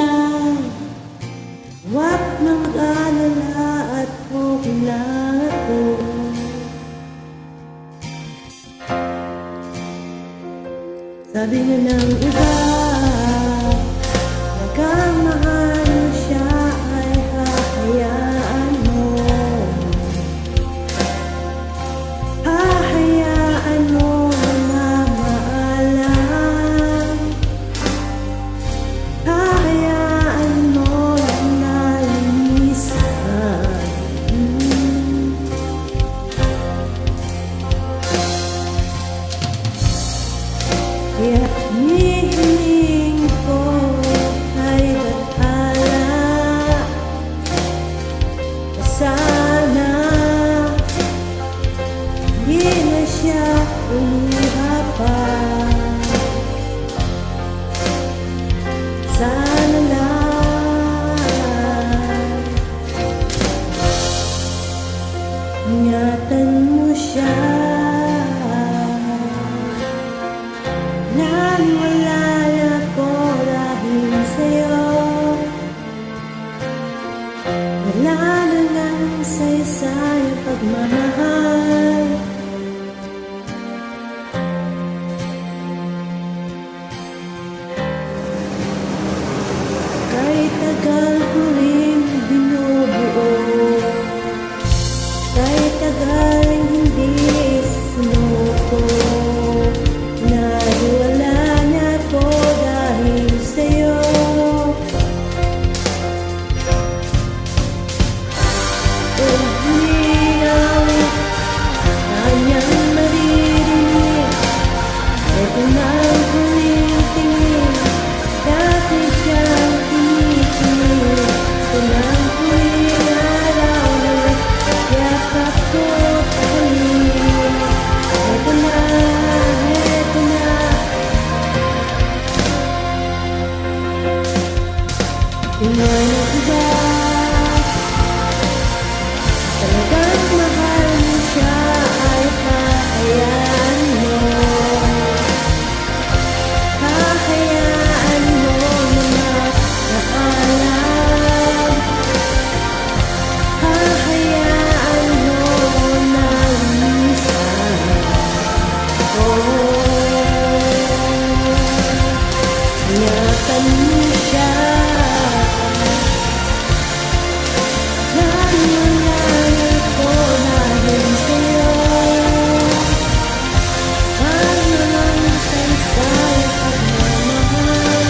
yan. Huwag nang mag-alala at okay lang ako. Sabi nga ng iba, hanggang mahal mo siya ay hahayaan mo. Hahayaan mo na maalam. Hahayaan mo na linisan. Kaya hinihiling ko ay batala. Sana di na siya umihapa. Sana lang ingatan mo siya. Naniwala ako dahil sa'yo. Wala na lang saysay ang pagmamahal. Kahit tagal ko rin binubuo, kahit tagal hindi sinuko, naniwala na ako dahil sa'yo. Kung hinaw kanyang maririnig, ito na ang huling tingin. Dati siyang kinikinig, ito na ang huling araw na yakap ko ulit. Ito na, ito na. Tingnan ang iba, talagang mahal mo siya ay hahayaan mo. Hahayaan mo na maalam. Hahayaan mo na linisan. Ingatan mo siya. Naniwala ako dahil sa'yo. Wag na lang saysay ang pagmamahal.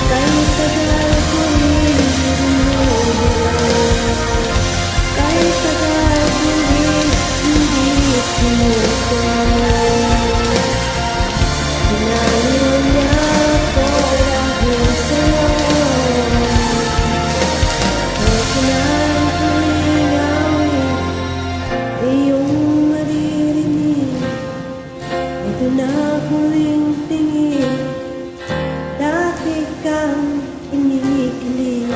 Kahit tagal ko rin binubuo, kahit tagal ko rin hindi sinuko, naniwala ako dahil sa'yo. Ito na ang huling awit, iyong maririnig. Ito na ang huling tingin, dati kang inikilig.